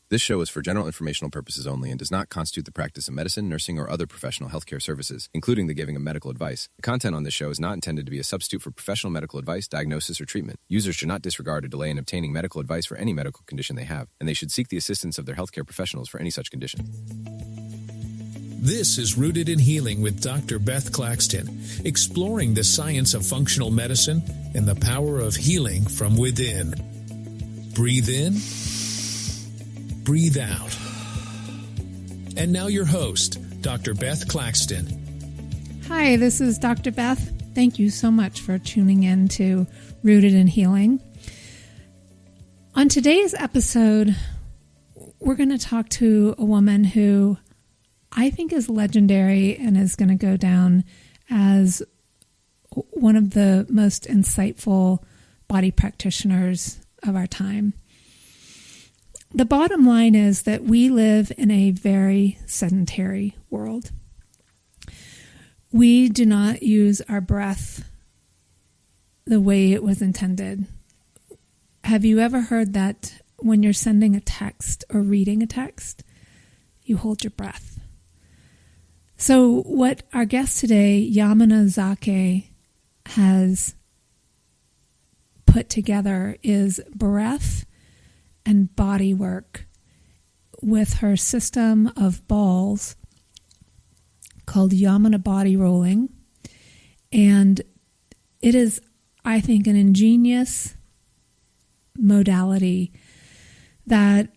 This show is for general informational purposes only and does not constitute the practice of medicine, nursing, or other professional healthcare services, including the giving of medical advice. The content on this show is not intended to be a substitute for professional medical advice, diagnosis, or treatment. Users should not disregard or delay in obtaining medical advice for any medical condition they have, and they should seek the assistance of their healthcare professionals for any such condition. This is Rooted in Healing with Dr. Beth Claxton, exploring the science of functional medicine and the power of healing from within. Breathe in, breathe out. And now your host, Dr. Beth Claxton. Hi, this is Dr. Beth. Thank you so much for tuning in to Rooted in Healing. On today's episode, we're going to talk to a woman who I think is legendary and is going to go down as one of the most insightful body practitioners of our time. The bottom line is that we live in a very sedentary world. We do not use our breath the way it was intended. Have you ever heard that when you're sending a text or reading a text, you hold your breath? So what our guest today, Yamuna Zake, has put together is breath and body work with her system of balls called Yamuna body rolling. And it is, I think, an ingenious modality that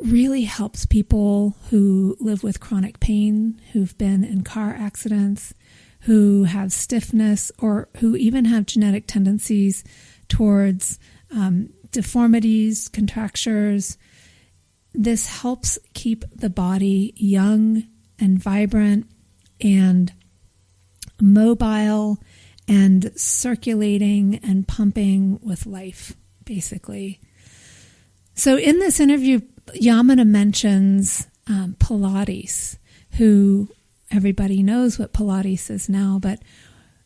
really helps people who live with chronic pain, who've been in car accidents, who have stiffness, or who even have genetic tendencies towards deformities, contractures. This helps keep the body young and vibrant and mobile and circulating and pumping with life, basically. So in this interview, Yamuna mentions Pilates, who everybody knows what Pilates is now, but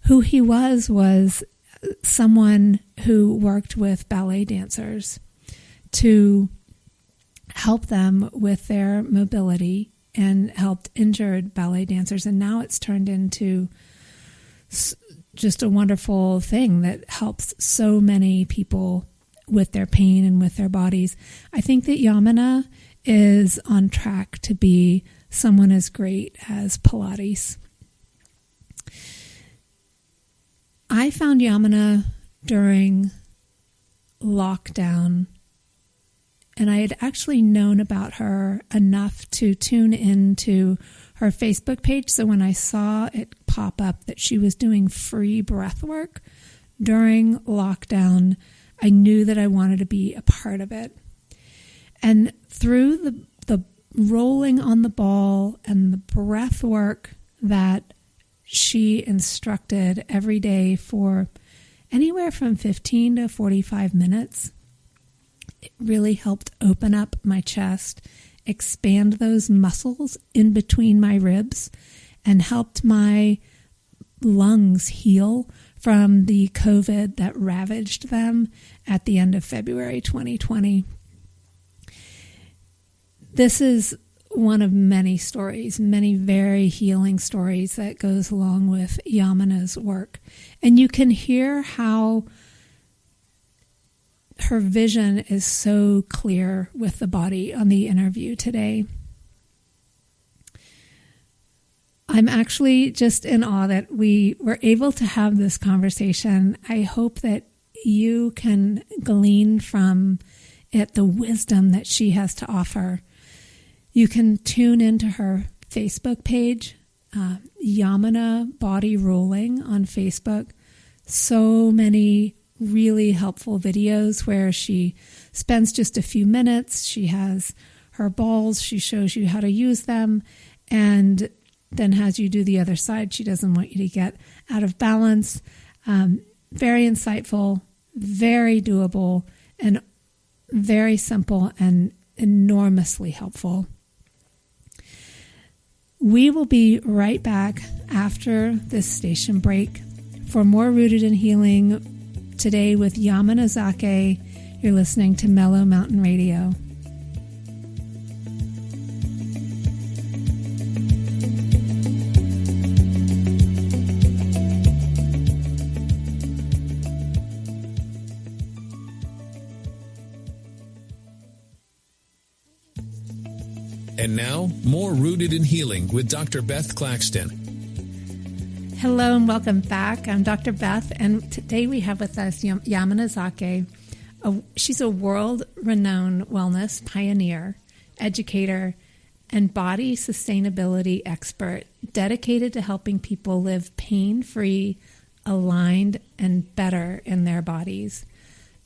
who he was someone who worked with ballet dancers to help them with their mobility and helped injured ballet dancers. And now it's turned into just a wonderful thing that helps so many people with their pain and with their bodies. I think that Yamuna is on track to be someone as great as Pilates. I found Yamuna during lockdown, and I had actually known about her enough to tune into her Facebook page. So when I saw it pop up that she was doing free breath work during lockdown, I knew that I wanted to be a part of it. And through the rolling on the ball and the breath work that she instructed every day for anywhere from 15 to 45 minutes, it really helped open up my chest, expand those muscles in between my ribs, and helped my lungs heal from the COVID that ravaged them at the end of February 2020. This is one of many stories, many very healing stories that goes along with Yamuna's work. And you can hear how her vision is so clear with the body on the interview today. I'm actually just in awe that we were able to have this conversation. I hope that you can glean from it the wisdom that she has to offer. You can tune into her Facebook page, Yamuna Body Rolling on Facebook. So many really helpful videos where she spends just a few minutes. She has her balls. She shows you how to use them and then has you do the other side. She doesn't want you to get out of balance. Very insightful, very doable, and very simple and enormously helpful. We will be right back after this station break for more Rooted in Healing today with Yamuna Zake. You're listening to Mellow Mountain Radio. And now, more Rooted in Healing with Dr. Beth Claxton. Hello and welcome back. I'm Dr. Beth, and today we have with us Yamuna Zake. She's a world-renowned wellness pioneer, educator, and body sustainability expert dedicated to helping people live pain-free, aligned, and better in their bodies.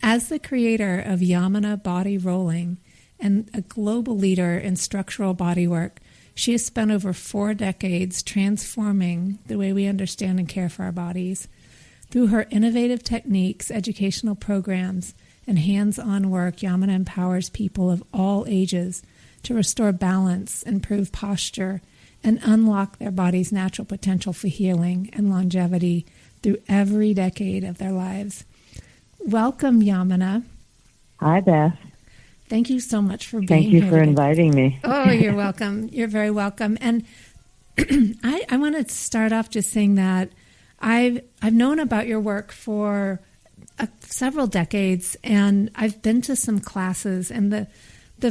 As the creator of Yamuna Body Rolling and a global leader in structural bodywork, she has spent over 4 decades transforming the way we understand and care for our bodies. Through her innovative techniques, educational programs, and hands-on work, Yamuna empowers people of all ages to restore balance, improve posture, and unlock their body's natural potential for healing and longevity through every decade of their lives. Welcome, Yamuna. Hi, Beth. Thank you so much for being here. Thank you for today. inviting me. Oh, you're welcome. You're very welcome. And I want to start off just saying that I've known about your work for several decades, and I've been to some classes, and the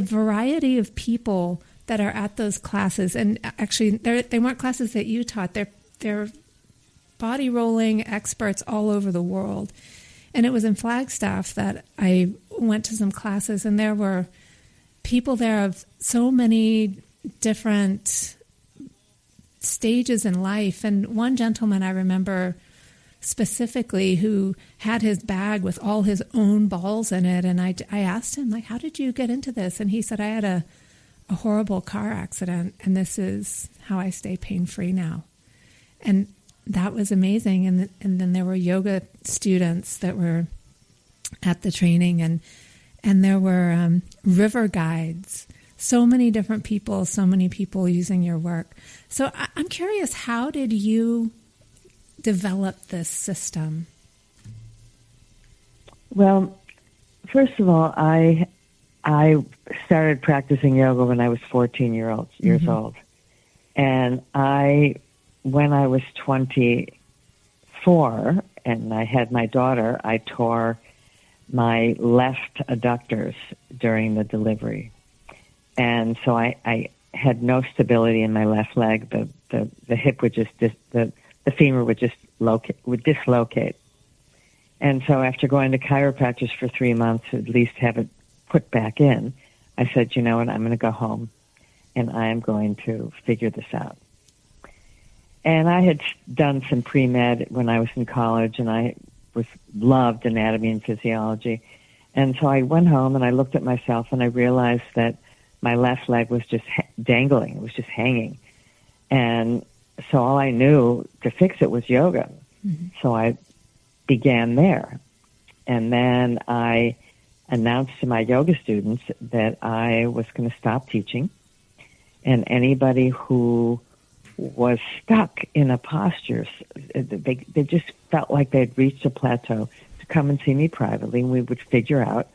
variety of people that are at those classes, and actually they weren't classes that you taught. They're body rolling experts all over the world. And it was in Flagstaff that I went to some classes, and there were people there of so many different stages in life. And one gentleman I remember specifically who had his bag with all his own balls in it. And I asked him, like, how did you get into this? And he said, I had a horrible car accident, and this is how I stay pain-free now. And that was amazing. And then there were yoga students that were at the training, and there were river guides, so many different people, so many people using your work. So I'm curious, how did you develop this system? Well, first of all, I started practicing yoga when I was 14 years old. And when I was 24 and I had my daughter, I tore my left adductors during the delivery. And so I had no stability in my left leg. The hip would just, the femur would dislocate. And so after going to chiropractors for 3 months, at least have it put back in, I said, you know what, I'm going to go home and I am going to figure this out. And I had done some pre-med when I was in college, and I loved anatomy and physiology. And so I went home and I looked at myself, and I realized that my left leg was just dangling. It was just hanging. And so all I knew to fix it was yoga. Mm-hmm. So I began there. And then I announced to my yoga students that I was going to stop teaching. And anybody who was stuck in a posture, they just felt like they'd reached a plateau, to come and see me privately, and we would figure out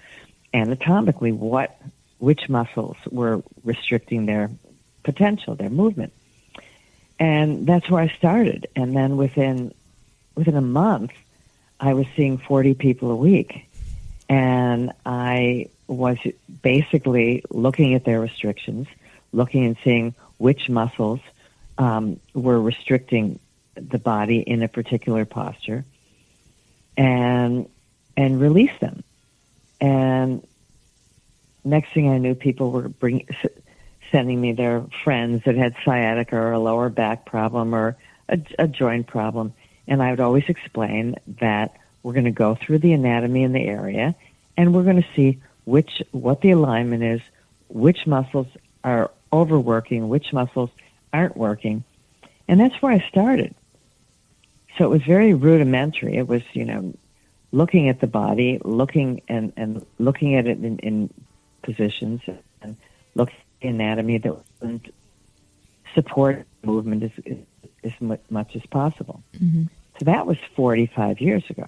anatomically which muscles were restricting their potential, their movement. And that's where I started. And then within a month, I was seeing 40 people a week. And I was basically looking at their restrictions, looking and seeing which muscles were restricting the body in a particular posture, and release them. And next thing I knew, people were sending me their friends that had sciatica or a lower back problem or a joint problem. And I would always explain that we're going to go through the anatomy in the area, and we're going to see what the alignment is, which muscles are overworking, which muscles aren't working. And that's where I started. So it was very rudimentary. It was, looking at the body, looking looking at it in positions, and looking at the anatomy that would support movement as much as possible. Mm-hmm. So that was 45 years ago.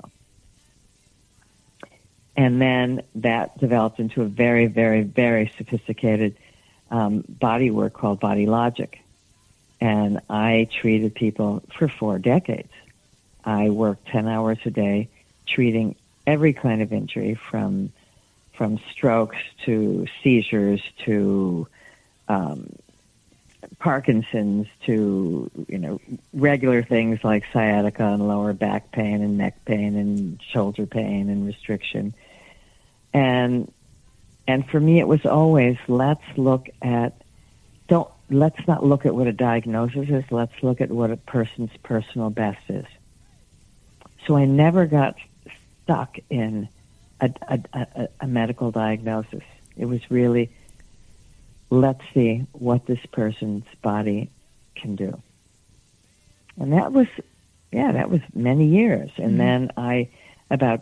And then that developed into a very, very, very sophisticated body work called Body Logic. And I treated people for 4 decades. I worked 10 hours a day treating every kind of injury, from strokes to seizures to Parkinson's to, regular things like sciatica and lower back pain and neck pain and shoulder pain and restriction. And for me, it was always, let's not look at what a diagnosis is. Let's look at what a person's personal best is. So I never got stuck in a medical diagnosis. It was really, let's see what this person's body can do. And that was many years. And then about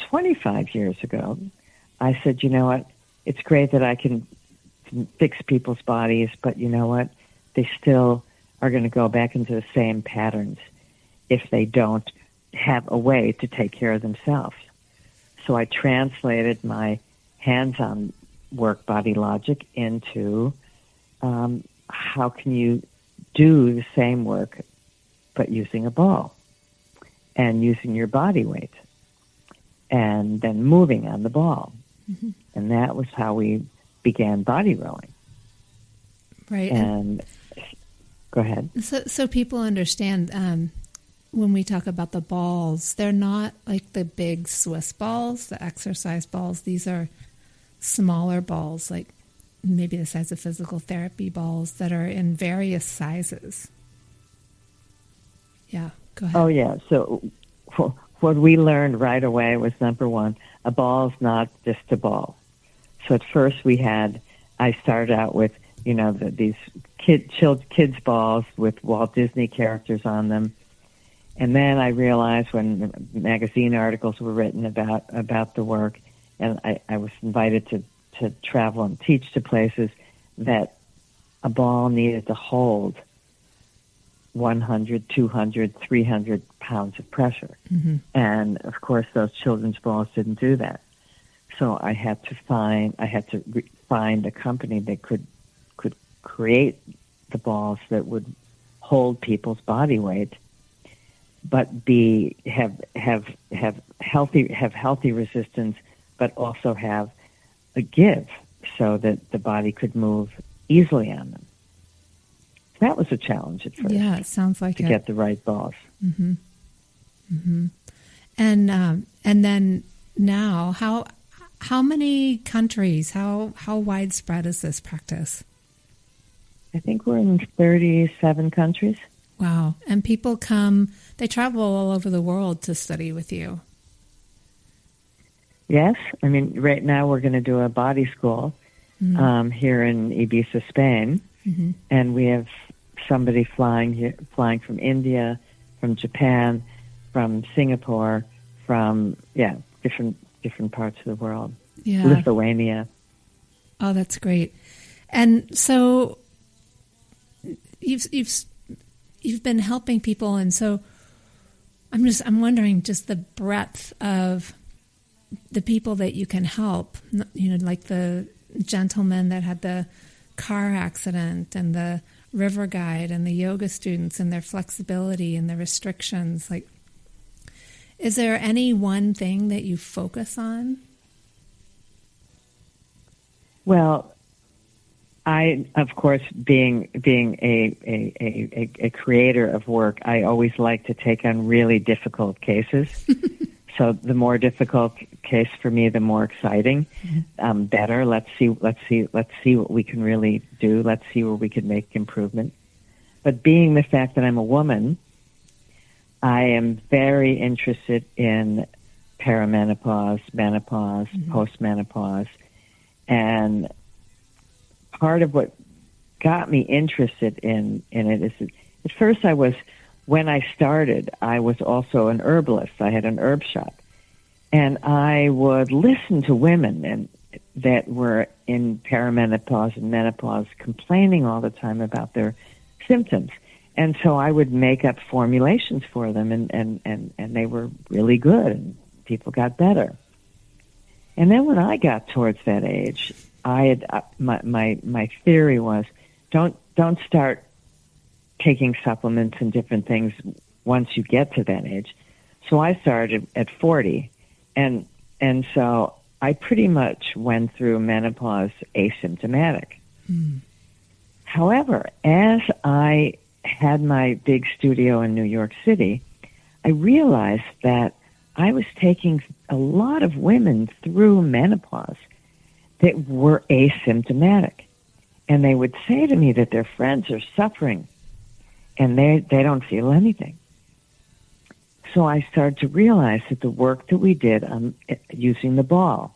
25 years ago, I said, you know what? It's great that I can fix people's bodies, but you know what? They still are going to go back into the same patterns if they don't have a way to take care of themselves. So I translated my hands-on work, Body Logic, into how can you do the same work but using a ball and using your body weight and then moving on the ball. Mm-hmm. And that was how we began body rowing. Right. And go ahead. So people understand when we talk about the balls, they're not like the big Swiss balls, the exercise balls. These are smaller balls, like maybe the size of physical therapy balls that are in various sizes. Yeah, go ahead. Oh, yeah. So what we learned right away was, number one, a ball's not just a ball. So at first I started out with, these kids' balls with Walt Disney characters on them. And then I realized when magazine articles were written about the work, and I was invited to travel and teach to places, that a ball needed to hold 100, 200, 300 pounds of pressure. Mm-hmm. And, of course, those children's balls didn't do that. So I had to find a company that could create the balls that would hold people's body weight, but have healthy resistance, but also have a give so that the body could move easily on them. That was a challenge at first. Yeah, it sounds like to get the right balls. Mm-hmm. Mm-hmm. And then now, how many countries? How widespread is this practice? I think we're in 37 countries. Wow! And people they travel all over the world to study with you. Yes, I mean, right now we're going to do a body school here in Ibiza, Spain, and we have somebody flying from India, from Japan, from Singapore, from different parts of the world. Yeah. Lithuania. Oh, that's great. And so you've been helping people, and so I'm wondering just the breadth of the people that you can help. Like the gentleman that had the car accident, and the river guide, and the yoga students, and their flexibility and the restrictions. Like, is there any one thing that you focus on? Well, I, of course, being a creator of work, I always like to take on really difficult cases. So the more difficult case for me, the more exciting, better. Let's see what we can really do. Let's see where we can make improvement. But being the fact that I'm a woman, I am very interested in perimenopause, menopause, postmenopause, and part of what got me interested in it is that at first when I started, I was also an herbalist. I had an herb shop. And I would listen to women that were in perimenopause and menopause complaining all the time about their symptoms. And so I would make up formulations for them, and they were really good, and people got better. And then when I got towards that age, my theory was don't start taking supplements and different things once you get to that age. So I started at 40, and so I pretty much went through menopause asymptomatic. However, as I had my big studio in New York City, I realized that I was taking a lot of women through menopause that were asymptomatic. And they would say to me that their friends are suffering and they don't feel anything. So I started to realize that the work that we did on using the ball,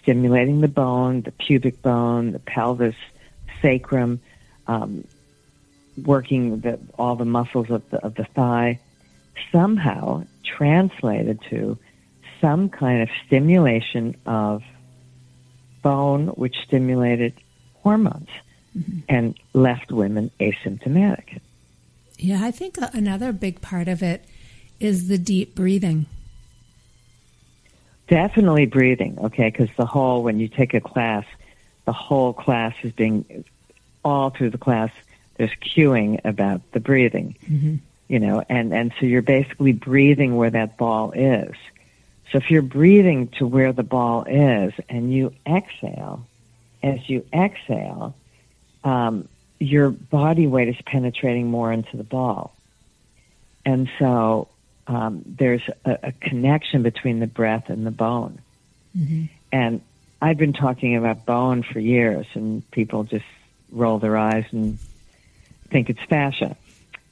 stimulating the bone, the pubic bone, the pelvis, sacrum, working all the muscles of the thigh, somehow translated to some kind of stimulation of bone, which stimulated hormones and left women asymptomatic. Yeah, I think another big part of it is the deep breathing. Definitely breathing, okay, because when you take a class, the whole class is all through the class, there's cueing about the breathing, and so you're basically breathing where that ball is. So if you're breathing to where the ball is and you exhale, as you exhale, your body weight is penetrating more into the ball. And so there's a connection between the breath and the bone. Mm-hmm. And I've been talking about bone for years, and people just roll their eyes and think it's fascia.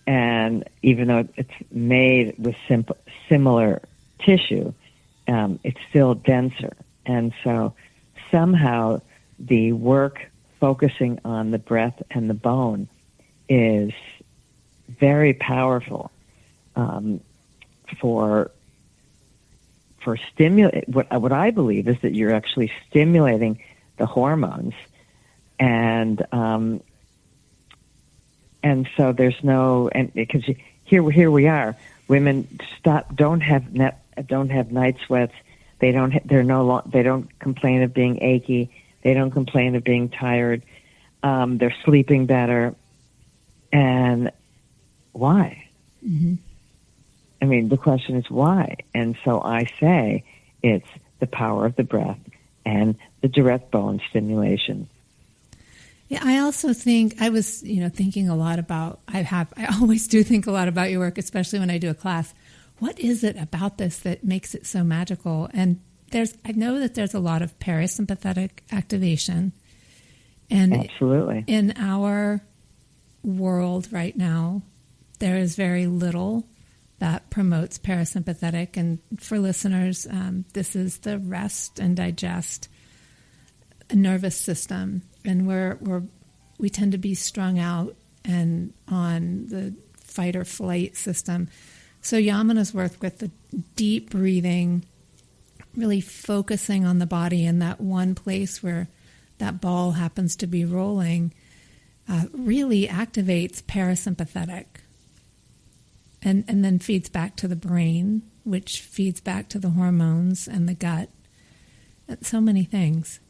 And even though it's made with similar tissue, it's still denser. And so somehow the work focusing on the breath and the bone is very powerful for stimulate. What I believe is that you're actually stimulating the hormones, and so there's no, and because here we are, women don't have night sweats. They don't complain of being achy. They don't complain of being tired. They're sleeping better. And why? Mm-hmm. I mean, the question is why? And so I say it's the power of the breath and the direct bone stimulation. Yeah, I also think I was, thinking a lot about, I always do think a lot about your work, especially when I do a class. What is it about this that makes it so magical? And I know that there's a lot of parasympathetic activation. And absolutely. In our world right now, there is very little that promotes parasympathetic. And for listeners, this is the rest and digest nervous system. And we tend to be strung out and on the fight or flight system. So Yamuna's work with the deep breathing, really focusing on the body in that one place where that ball happens to be rolling, really activates parasympathetic and then feeds back to the brain, which feeds back to the hormones and the gut. So many things.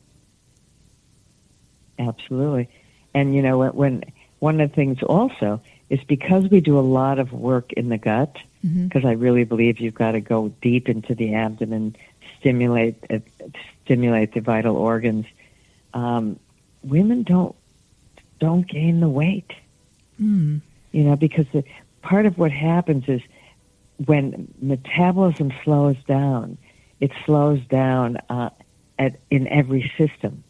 Absolutely. And, when one of the things also is because we do a lot of work in the gut, because I really believe you've got to go deep into the abdomen, stimulate the vital organs. Women don't gain the weight, because part of what happens is when metabolism slows down, it slows down in every system,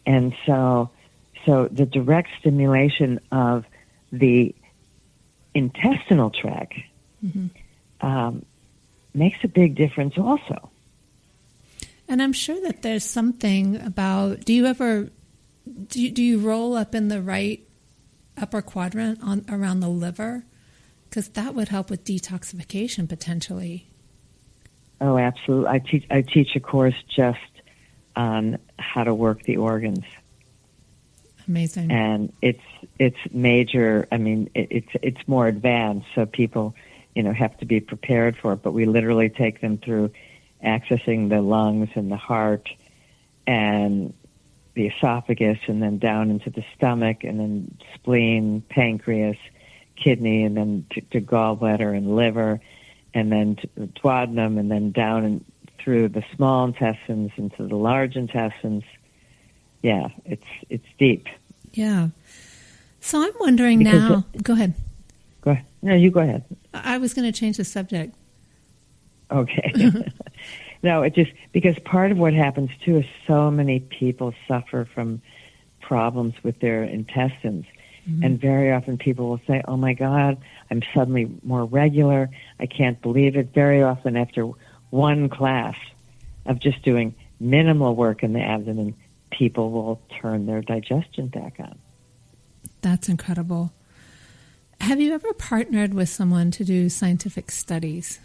and so the direct stimulation of the intestinal tract makes a big difference also. And I'm sure that there's something about, do you roll up in the right upper quadrant around the liver? Because that would help with detoxification potentially. Oh, absolutely. I teach a course just on how to work the organs. Amazing. And it's major. I mean, it's more advanced, so people, have to be prepared for it. But we literally take them through accessing the lungs and the heart and the esophagus, and then down into the stomach, and then spleen, pancreas, kidney, and then to gallbladder and liver, and then to the duodenum, and then down and through the small intestines into the large intestines. Yeah, it's deep. Yeah. So I'm wondering now. Go ahead. Go ahead. No, you go ahead. I was going to change the subject. Okay. No, it just because part of what happens too is so many people suffer from problems with their intestines. And very often people will say, oh my God, I'm suddenly more regular. I can't believe it. Very often after one class of just doing minimal work in the abdomen, people will turn their digestion back on. That's incredible. Have you ever partnered with someone to do scientific studies?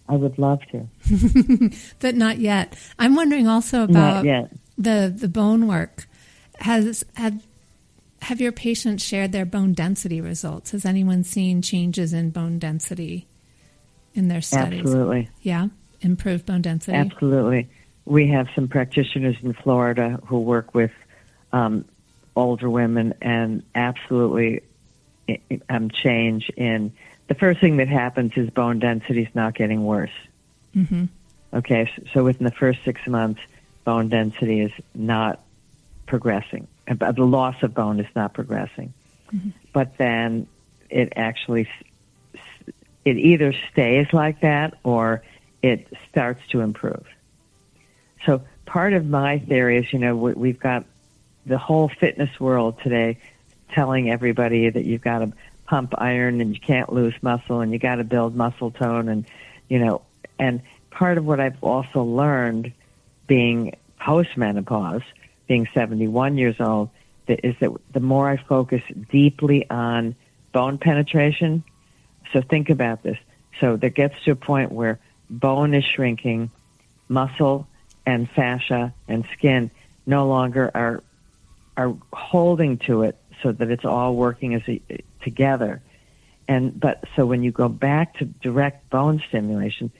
I would love to. But not yet. I'm wondering also about the bone work. Have your patients shared their bone density results? Has anyone seen changes in bone density in their studies? Absolutely. Yeah? Improved bone density? Absolutely. We have some practitioners in Florida who work with older women, and absolutely change in... The first thing that happens is bone density is not getting worse. Mm-hmm. Okay, so within the first 6 months, bone density is not progressing. The loss of bone is not progressing. Mm-hmm. But then it actually, it either stays like that or it starts to improve. So part of my theory is, we've got the whole fitness world today telling everybody that you've got to pump iron and you can't lose muscle and you got to build muscle tone and part of what I've also learned being post-menopause, being 71 years old, is that the more I focus deeply on bone penetration, so think about this. So there gets to a point where bone is shrinking, muscle and fascia and skin no longer are holding to it so that it's all working together. But so when you go back to direct bone stimulation,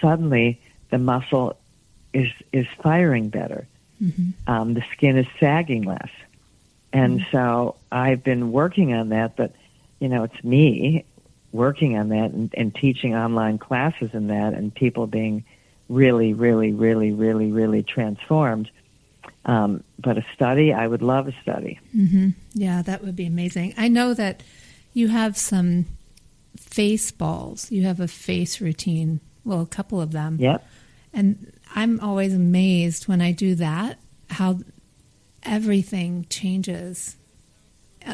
suddenly the muscle is firing better. Mm-hmm. The skin is sagging less. And so I've been working on that, but, it's me working on that and teaching online classes in that and people being really, really, really, really, really transformed. But a study, I would love a study. Mm-hmm. Yeah, that would be amazing. I know that you have some face balls. You have a face routine. Well, a couple of them. Yep. And I'm always amazed when I do that, how everything changes.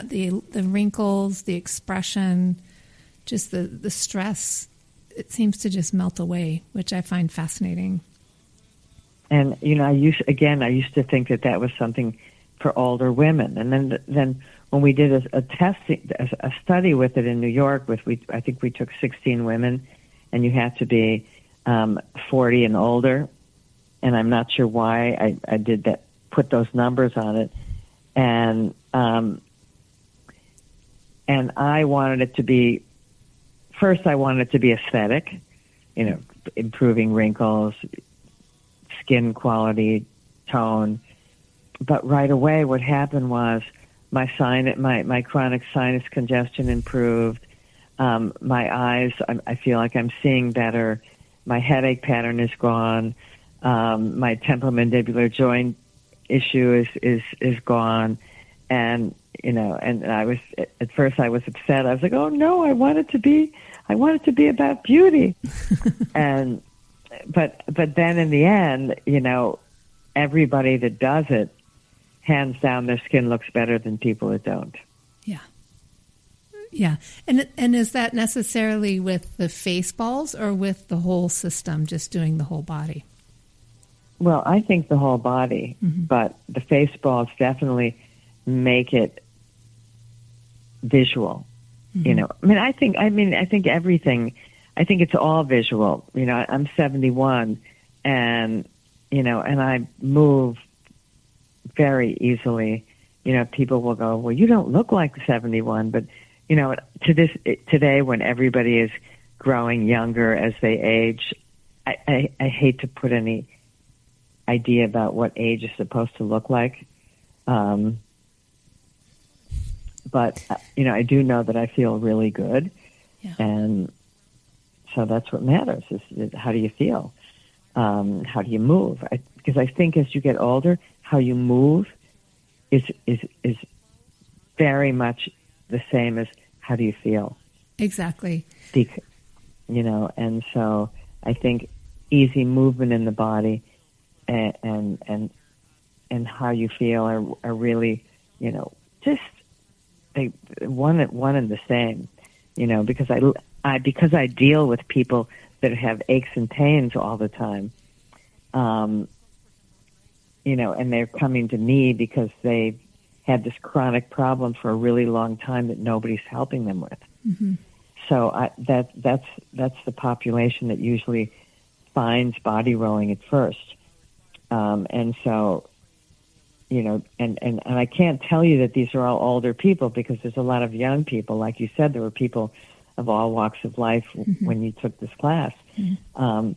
The wrinkles, the expression, just the stress, it seems to just melt away, which I find fascinating. And, I used to think that was something for older women. And then when we did a study with it in New York, I think we took 16 women, and you had to be 40 and older. And I'm not sure why I did that, put those numbers on it. And I wanted it to be, first I wanted it to be aesthetic, improving wrinkles, skin quality, tone. But right away what happened was my chronic sinus congestion improved. My eyes, I feel like I'm seeing better. My headache pattern is gone. My temporomandibular joint issue is gone. And, and I was, at first I was upset. I was like, oh no, I want it to be about beauty. But then in the end, everybody that does it, hands down, their skin looks better than people that don't. Yeah. Yeah. And is that necessarily with the face balls or with the whole system, just doing the whole body? Well, I think the whole body, but the face balls definitely make it visual. I think everything, I think it's all visual. I'm 71 and I move very easily. People will go, well, you don't look like 71, but today when everybody is growing younger as they age, I hate to put any idea about what age is supposed to look like. But, I do know that I feel really good. Yeah. And so that's what matters is how do you feel? How do you move? Because I think as you get older, how you move is very much the same as how do you feel? Exactly. And so I think easy movement in the body and how you feel are really, just one and the same, because I deal with people that have aches and pains all the time, and they're coming to me because they've had this chronic problem for a really long time that nobody's helping them with. Mm-hmm. So that's the population that usually finds body rolling at first, and so. And I can't tell you that these are all older people because there's a lot of young people. Like you said, there were people of all walks of life when you took this class. Mm-hmm.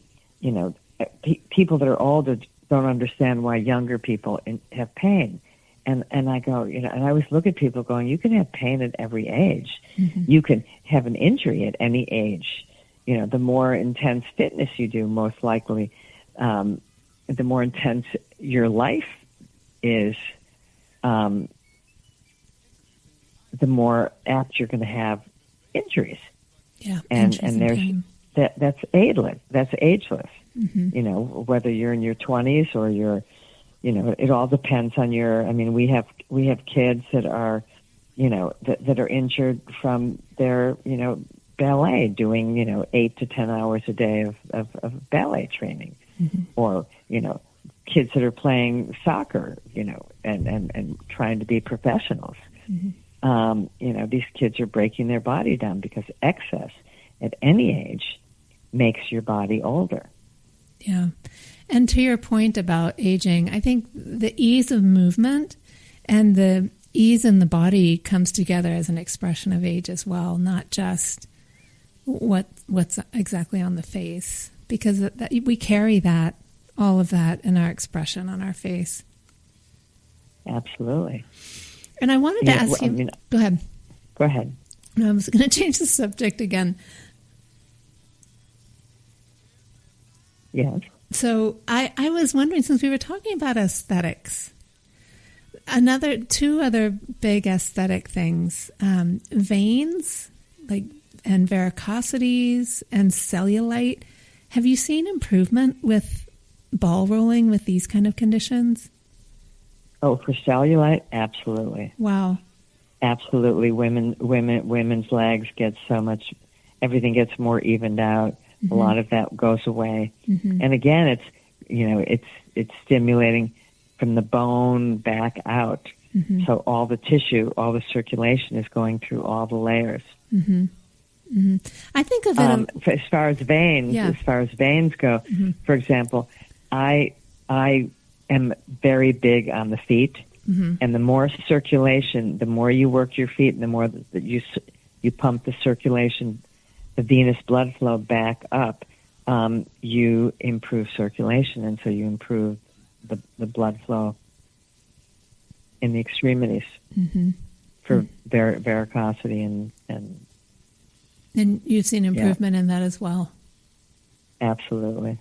People that are older don't understand why younger people have pain. And I go, and I always look at people going, you can have pain at every age. Mm-hmm. You can have an injury at any age. The more intense fitness you do, most likely, the more intense your life is, the more apt you're going to have injuries. Yeah, and there's that's ageless. That's ageless. Mm-hmm. Whether you're in your 20s or you're, it all depends on your. I mean, we have kids that are, that are injured from their, ballet, doing 8 to 10 hours a day of ballet training, mm-hmm. or kids that are playing soccer, and trying to be professionals. Mm-hmm. These kids are breaking their body down because excess at any age makes your body older. Yeah. And to your point about aging, I think the ease of movement and the ease in the body comes together as an expression of age as well, not just what's exactly on the face, because we carry all of that in our expression on our face. Absolutely. And I wanted to ask you... Go ahead. Go ahead. I was going to change the subject again. Yes. So I was wondering, since we were talking about aesthetics, two other big aesthetic things, veins, and varicosities and cellulite. Have you seen improvement with ball rolling with these kind of conditions? Oh, for cellulite, absolutely. Wow. Absolutely. Women's legs get so much, everything gets more evened out. Mm-hmm. A lot of that goes away. Mm-hmm. And again, it's stimulating from the bone back out. Mm-hmm. So all the tissue, all the circulation is going through all the layers. Mm-hmm. Mm-hmm. I think of it as far as veins, go. Mm-hmm. For example, I am very big on the feet, mm-hmm. and the more circulation, the more you work your feet, and the more that you pump the circulation, the venous blood flow back up, you improve circulation, and so you improve the blood flow in the extremities, mm-hmm. for varicosity and you've seen improvement in that as well. Absolutely.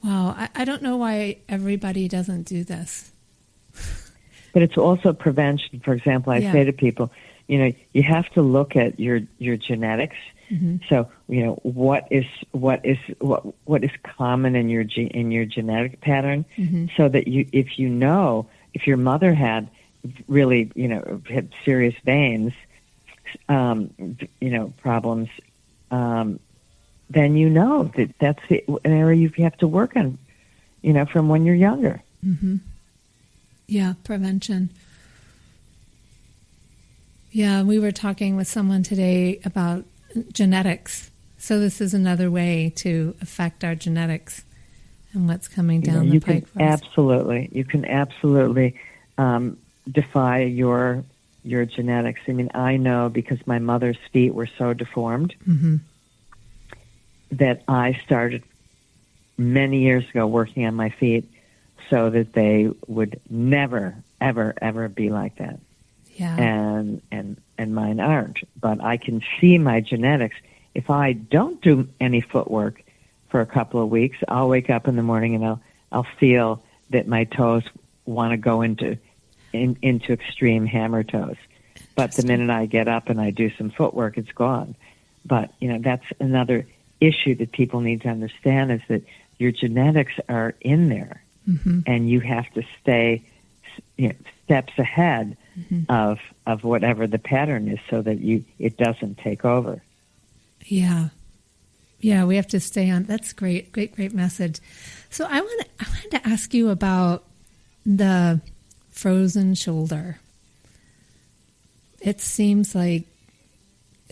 Wow, I don't know why everybody doesn't do this. But it's also prevention. For example, I say to people, you have to look at your genetics. Mm-hmm. So, what is common in your genetic pattern, mm-hmm. so that if your mother had really, had serious veins, problems, then that's an area you have to work on, from when you're younger. Mm-hmm. Yeah, prevention. Yeah, we were talking with someone today about genetics. So this is another way to affect our genetics and what's coming down the pike for us. You can absolutely defy your genetics. I mean, I know because my mother's feet were so deformed, mm-hmm. that I started many years ago working on my feet so that they would never, ever, ever be like that. Yeah. And mine aren't. But I can see my genetics. If I don't do any footwork for a couple of weeks, I'll wake up in the morning and I'll feel that my toes want to go into into extreme hammer toes. But the minute I get up and I do some footwork, it's gone. But, that's another issue that people need to understand, is that your genetics are in there, and you have to stay steps ahead of whatever the pattern is, so that it doesn't take over. Yeah, we have to stay on. That's great message. So I wanted to ask you about the frozen shoulder. It seems like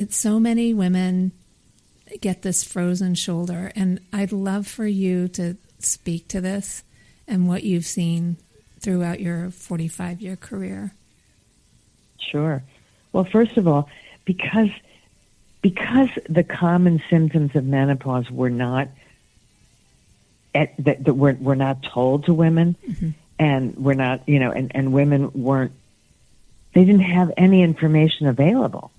so many women get this frozen shoulder, and I'd love for you to speak to this and what you've seen throughout your 45-year career. Sure. Well, first of all, because the common symptoms of menopause were not were not told to women, and were not, and women weren't. They didn't have any information available.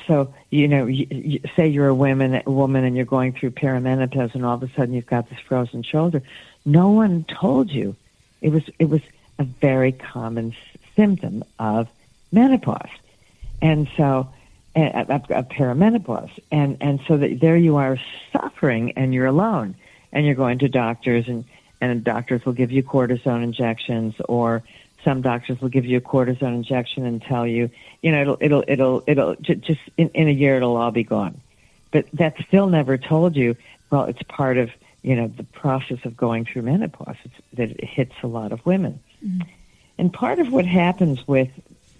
So, you say you're a woman and you're going through perimenopause, and all of a sudden you've got this frozen shoulder. No one told you. It was a very common symptom of menopause, and so of perimenopause, and so that there you are suffering, and you're alone, and you're going to doctors, and doctors will give you cortisone injections, or some doctors will give you a cortisone injection and tell you, it'll just in a year it'll all be gone. But that still never told you, well, it's part of, the process of going through menopause. That it hits a lot of women. And part of what happens with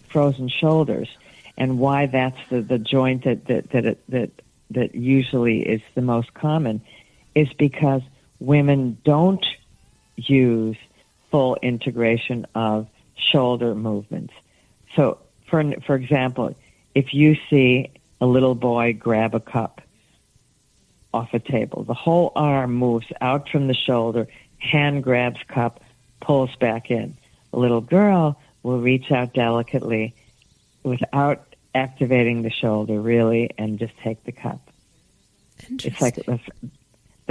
frozen shoulders, and why that's the joint that usually is the most common, is because women don't use full integration of shoulder movements. So, for example, if you see a little boy grab a cup off a table, the whole arm moves out from the shoulder, hand grabs cup, pulls back in. A little girl will reach out delicately without activating the shoulder, really, and just take the cup. It's like the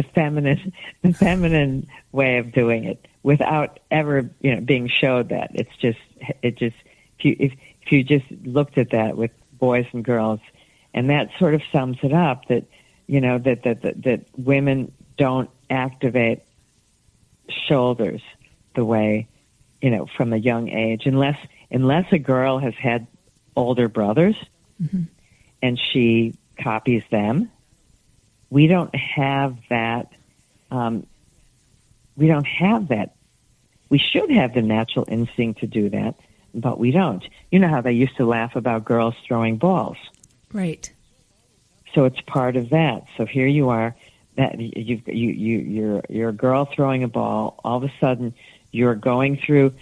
feminine way of doing it, without ever, being showed that. If you just looked at that with boys and girls, and that sort of sums it up, that, that women don't activate shoulders the way, from a young age, unless a girl has had older brothers and she copies them. We don't have that. We don't have that. We should have the natural instinct to do that, but we don't. You know how they used to laugh about girls throwing balls, right? So it's part of that. So here you are, that you're a girl throwing a ball. All of a sudden, you're going through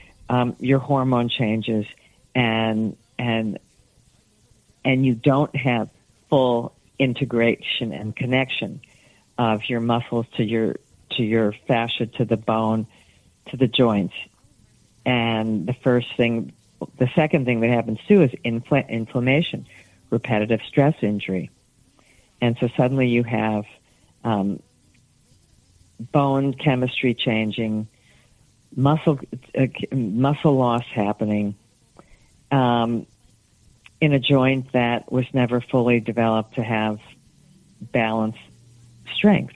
your hormone changes, and you don't have full integration and connection of your muscles to your fascia, to the bone, to the joints. And the second thing that happens too is inflammation, repetitive stress injury. And so suddenly you have bone chemistry changing, muscle loss happening in a joint that was never fully developed to have balanced strength.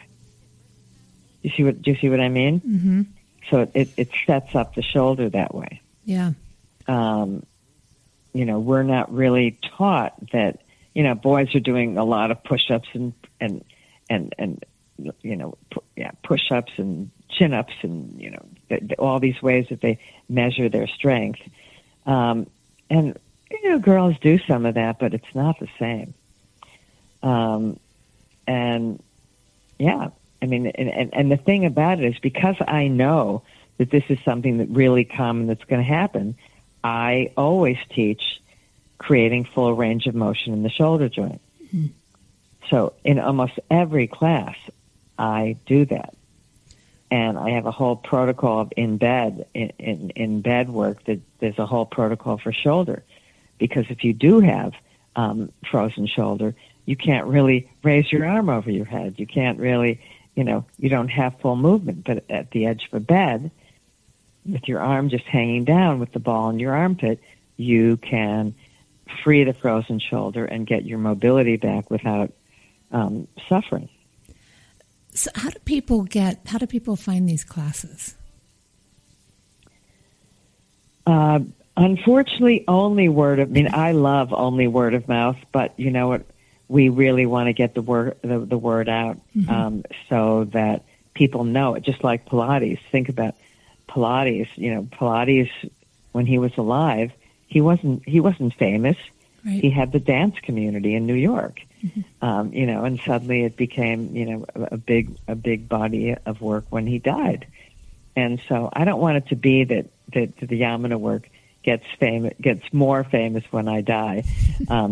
Do you see what I mean? Mm-hmm. So it sets up the shoulder that way. Yeah. We're not really taught that. Boys are doing a lot of push-ups and push-ups and chin-ups and all these ways that they measure their strength. And girls do some of that, but it's not the same. And the thing about it is, because I know that this is something that really common that's going to happen, I always teach creating full range of motion in the shoulder joint. Mm-hmm. So in almost every class, I do that. And I have a whole protocol of in bed work, that there's a whole protocol for shoulder. Because if you do have frozen shoulder, you can't really raise your arm over your head. You can't really, you don't have full movement. But at the edge of a bed, with your arm just hanging down with the ball in your armpit, you can free the frozen shoulder and get your mobility back without suffering. So how do people find these classes? Unfortunately, I love only word of mouth, but you know what? We really want to get the word out, so that people know it. Just like Pilates. Think about Pilates. Pilates, when he was alive, he wasn't famous. Right. He had the dance community in New York, and suddenly it became, a big body of work when he died. And so I don't want it to be that the Yamuna work gets more famous when I die,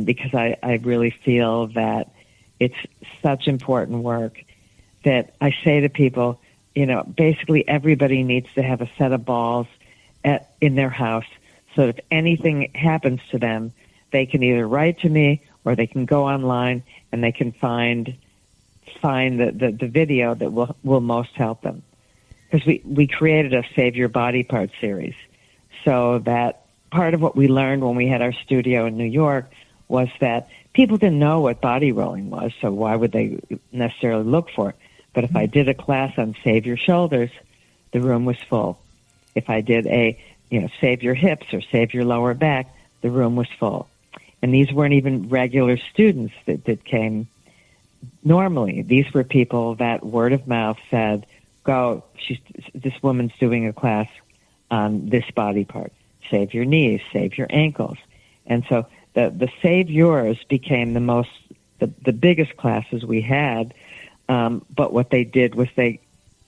because I really feel that it's such important work that I say to people, basically everybody needs to have a set of balls in their house, so that if anything happens to them, they can either write to me or they can go online and they can find the video that will most help them. Because we created a Save Your Body Part series, so that part of what we learned when we had our studio in New York was that people didn't know what body rolling was, so why would they necessarily look for it? But if I did a class on Save Your Shoulders, the room was full. If I did a Save Your Hips or Save Your Lower Back, the room was full. And these weren't even regular students that came normally. These were people that word of mouth said, go, this woman's doing a class on this body part. Save your knees, save your ankles. And so the Save Yours became the biggest classes we had. But what they did was they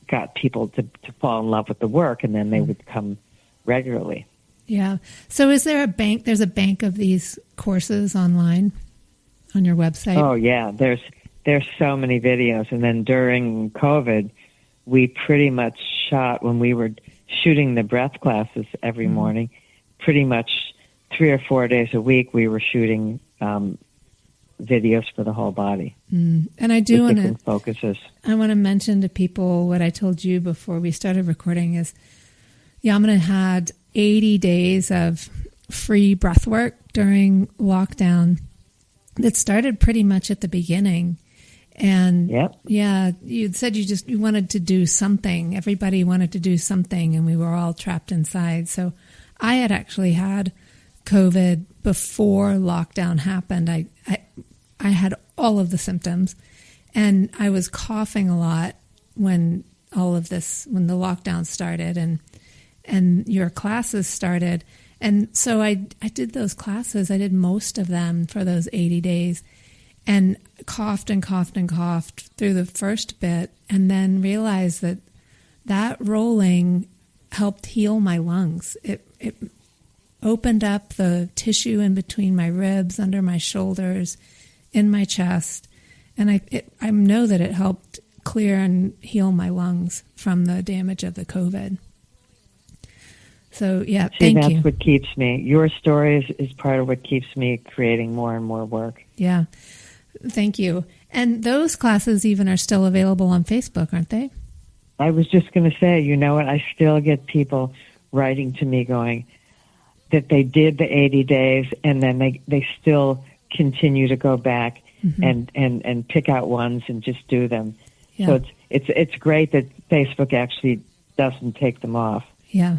got people to fall in love with the work, and then they would come regularly. Yeah. So is there a bank? There's a bank of these courses online on your website? Oh, yeah. There's so many videos. And then during COVID, we pretty much shot, when we were shooting the breath classes every morning, pretty much 3 or 4 days a week, we were shooting videos for the whole body. And I do want to focuses. I want to mention to people what I told you before we started recording is Yamuna had 80 days of free breath work during lockdown that started pretty much at the beginning. And yeah, you said you wanted to do something. Everybody wanted to do something, and we were all trapped inside. So I had actually had COVID before lockdown happened. I had all of the symptoms, and I was coughing a lot when the lockdown started and your classes started. And so I did those classes. I did most of them for those 80 days and coughed and coughed and coughed through the first bit, and then realized that rolling helped heal my lungs. It opened up the tissue in between my ribs, under my shoulders, in my chest, and I know that it helped clear and heal my lungs from the damage of the COVID. So, yeah, thank you. That's what keeps me. Your story is part of what keeps me creating more and more work. Yeah, thank you. And those classes even are still available on Facebook, aren't they? I was just going to say, you know what? I still get people writing to me going that they did the 80 days and then they still continue to go back and pick out ones and just do them. Yeah. So it's great that Facebook actually doesn't take them off. Yeah.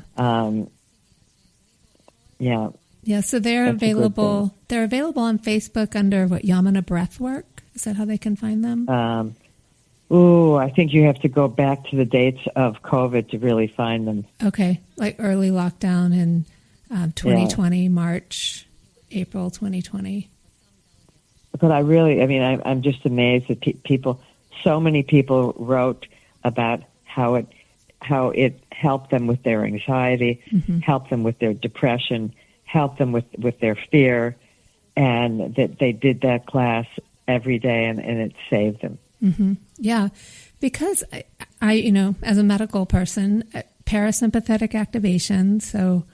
Yeah. Yeah. So they're available. They're available on Facebook under what, Yamuna Breathwork? Is that how they can find them? I think you have to go back to the dates of COVID to really find them. Okay, like early lockdown in 2020, March, April 2020. But I'm just amazed that people. So many people wrote about how it helped them with their anxiety, helped them with their depression, helped them with their fear, and that they did that class every day and it saved them. Mm-hmm. Yeah, because I, as a medical person, parasympathetic activation, so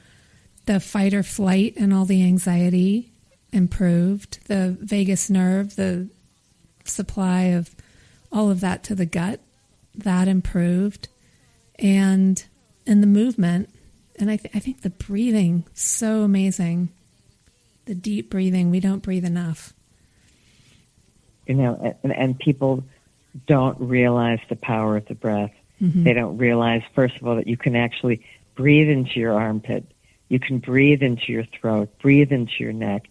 the fight or flight and all the anxiety improved, the vagus nerve, the supply of all of that to the gut, that improved, and the movement And I think the breathing, so amazing. The deep breathing, we don't breathe enough. And people don't realize the power of the breath. Mm-hmm. They don't realize, first of all, that you can actually breathe into your armpit. You can breathe into your throat, breathe into your neck,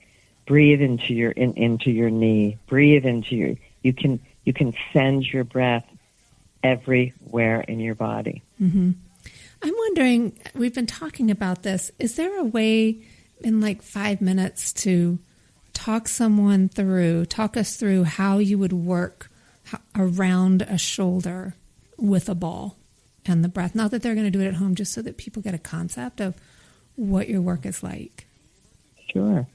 breathe into your knee, breathe into your. You can send your breath everywhere in your body. Mm-hmm. I'm wondering, we've been talking about this. Is there a way in like 5 minutes to talk us through how you would work around a shoulder with a ball and the breath? Not that they're going to do it at home, just so that people get a concept of what your work is like. Sure.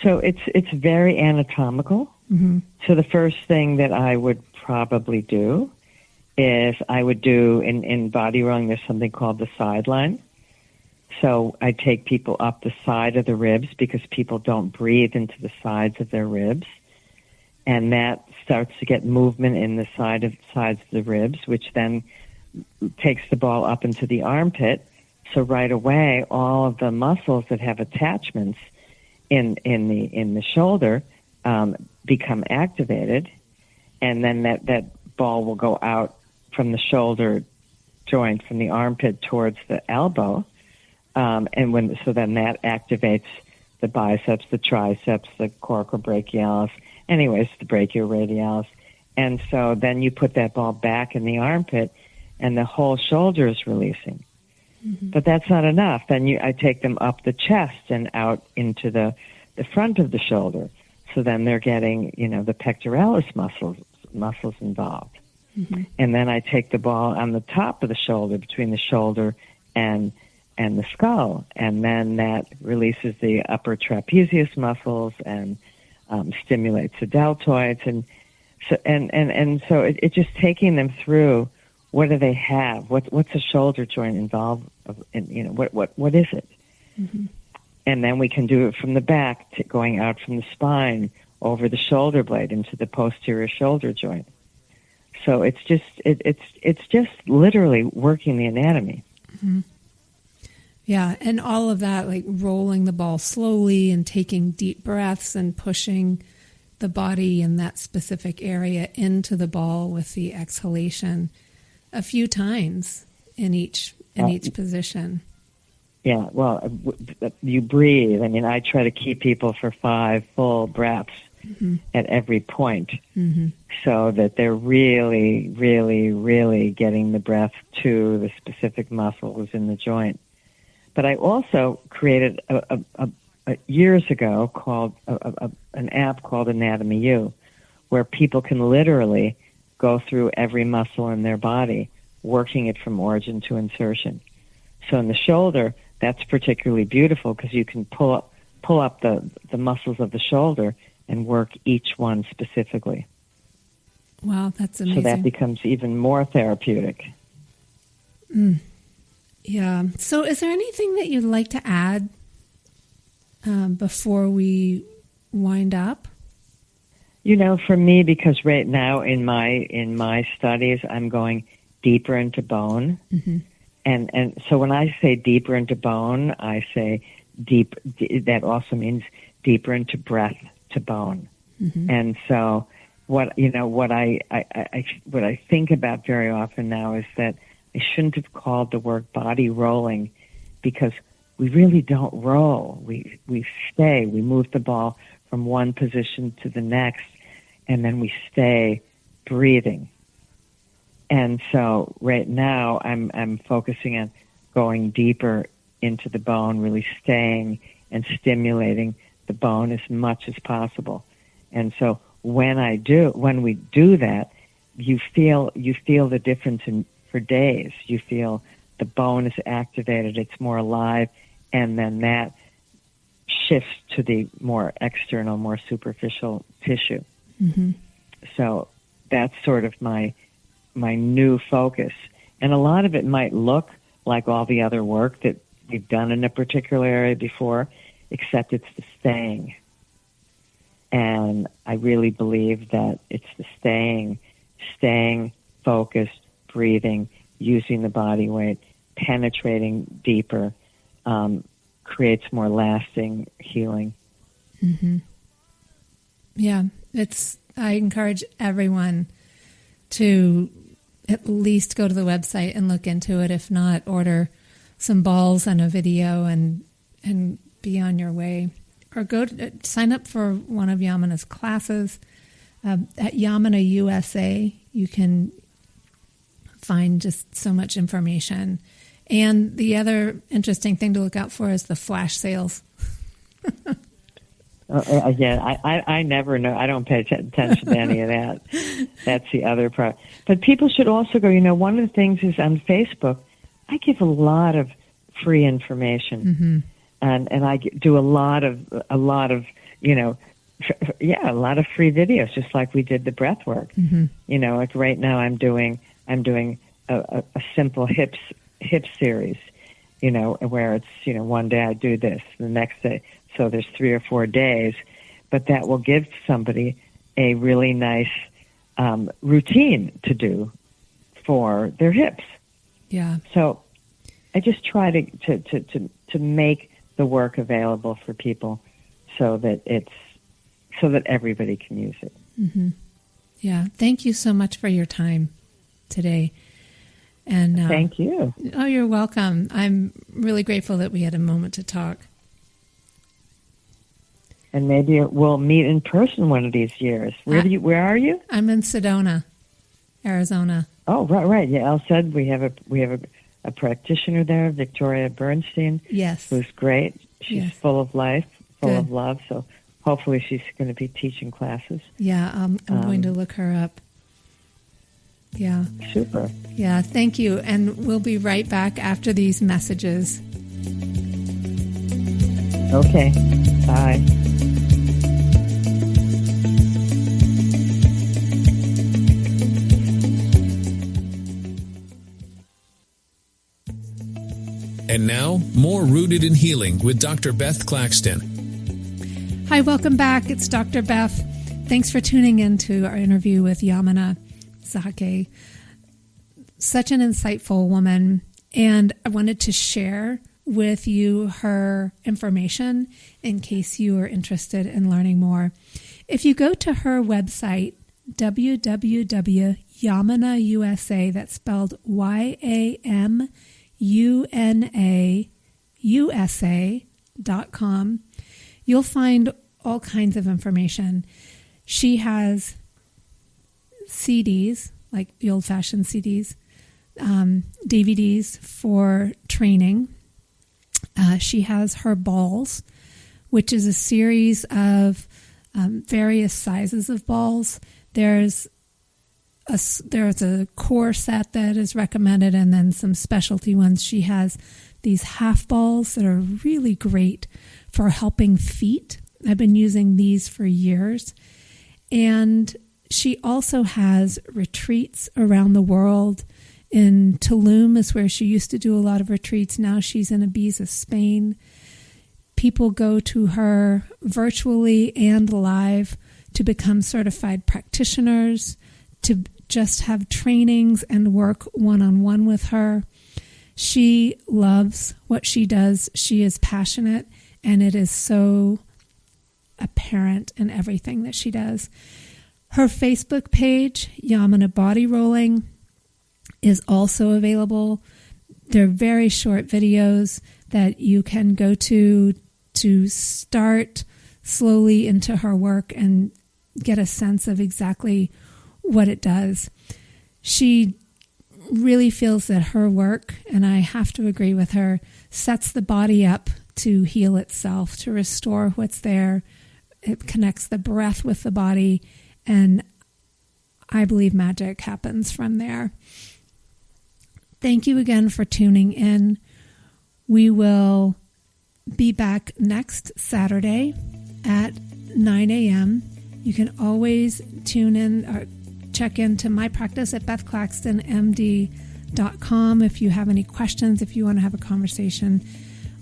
So it's very anatomical. Mm-hmm. So the first thing that I would probably do is I would do in body rolling, there's something called the sideline. So I take people up the side of the ribs because people don't breathe into the sides of their ribs. And that starts to get movement in the sides of the ribs, which then takes the ball up into the armpit. So right away, all of the muscles that have attachments in the shoulder become activated, and then that ball will go out from the shoulder joint, from the armpit towards the elbow, so then that activates the biceps, the triceps, the coracobrachialis, the brachioradialis, and so then you put that ball back in the armpit, and the whole shoulder is releasing. Mm-hmm. But that's not enough. Then I take them up the chest and out into the front of the shoulder. So then they're getting, the pectoralis muscles involved. Mm-hmm. And then I take the ball on the top of the shoulder, between the shoulder and the skull, and then that releases the upper trapezius muscles and stimulates the deltoids, and so it's just taking them through. What do they have? What's a shoulder joint involved? What is it? Mm-hmm. And then we can do it from the back, going out from the spine over the shoulder blade into the posterior shoulder joint. So it's just literally working the anatomy. Mm-hmm. Yeah, and all of that, like rolling the ball slowly and taking deep breaths and pushing the body in that specific area into the ball with the exhalation a few times in each position. Yeah, well, you breathe. I mean, I try to keep people for 5 full breaths mm-hmm. at every point mm-hmm. so that they're really, really, really getting the breath to the specific muscles in the joint. But I also created years ago called an app called Anatomy U, where people can literally go through every muscle in their body, working it from origin to insertion. So in the shoulder, that's particularly beautiful because you can pull up the muscles of the shoulder and work each one specifically. Wow, that's amazing. So that becomes even more therapeutic. Mm. Yeah. So is there anything that you'd like to add before we wind up? For me, because right now in my studies, I'm going deeper into bone. Mm-hmm. And so when I say deeper into bone, I say that also means deeper into breath to bone. Mm-hmm. And so what I think about very often now is that I shouldn't have called the work body rolling, because we really don't roll. We stay. We move the ball from one position to the next, and then we stay breathing. And so right now I'm focusing on going deeper into the bone, really staying and stimulating the bone as much as possible. And so when we do that, you feel the difference for days. You feel the bone is activated, it's more alive, and then that shifts to the more external, more superficial tissue. Mm-hmm. So that's sort of my new focus. And a lot of it might look like all the other work that we've done in a particular area before, except it's the staying. And I really believe that it's the staying focused, breathing, using the body weight, penetrating deeper, creates more lasting healing. Mm-hmm. Yeah, I encourage everyone to at least go to the website and look into it. If not, order some balls and a video and be on your way. Or sign up for one of Yamuna's classes. At Yamuna USA, you can find just so much information. And the other interesting thing to look out for is the flash sales. Again, I never know. I don't pay attention to any of that. That's the other part. But people should also go, one of the things is on Facebook, I give a lot of free information. Mm-hmm. And I do a lot of a lot of free videos, just like we did the breath work. Mm-hmm. Like right now I'm doing a simple hips series, where it's, one day I do this, the next day. So there's 3 or 4 days, but that will give somebody a really nice routine to do for their hips. Yeah. So I just try to make the work available for people so that everybody can use it. Mm-hmm. Yeah. Thank you so much for your time today. And thank you. Oh, you're welcome. I'm really grateful that we had a moment to talk. And maybe we'll meet in person one of these years. Where are you? I'm in Sedona, Arizona. Oh, right. Yeah, Elle said we have a practitioner there, Victoria Bernstein. Yes. Who's great. She's full of life, full Good. of love. So hopefully she's going to be teaching classes. Yeah, I'm going to look her up. Yeah. Super. Yeah, thank you. And we'll be right back after these messages. Okay. Bye. And now, more Rooted in Healing with Dr. Beth Claxton. Hi, welcome back. It's Dr. Beth. Thanks for tuning in to our interview with Yamuna Zake. Such an insightful woman. And I wanted to share with you her information in case you are interested in learning more. If you go to her website, www.yamunausa, that's spelled YAMUNAUSA.com, you'll find all kinds of information. She has CDs, like the old-fashioned CDs, DVDs for training. She has her balls, which is a series of various sizes of balls. There's a core set that is recommended, and then some specialty ones. She has these half balls that are really great for helping feet. I've been using these for years. And she also has retreats around the world. In Tulum is where she used to do a lot of retreats. Now she's in Ibiza, Spain. People go to her virtually and live to become certified practitioners, to just have trainings and work one-on-one with her. She loves what she does. She is passionate, and it is so apparent in everything that she does. Her Facebook page, Yamuna Body Rolling, is also available. They're very short videos that you can go to start slowly into her work and get a sense of exactly what it does. She really feels that her work, and I have to agree with her, sets the body up to heal itself, to restore what's there. It connects the breath with the body, and I believe magic happens from there. Thank you again for tuning in. We will be back next Saturday at 9 a.m. You can always tune in or check into my practice at bethclaxtonmd.com if you have any questions, if you want to have a conversation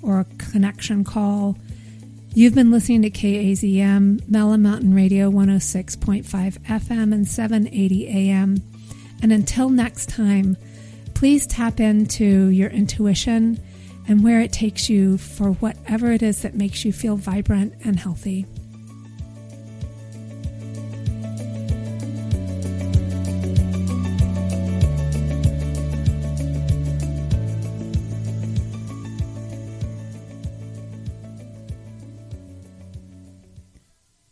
or a connection call. You've been listening to KAZM, Mellon Mountain Radio 106.5 FM and 780 AM. And until next time, please tap into your intuition and where it takes you for whatever it is that makes you feel vibrant and healthy.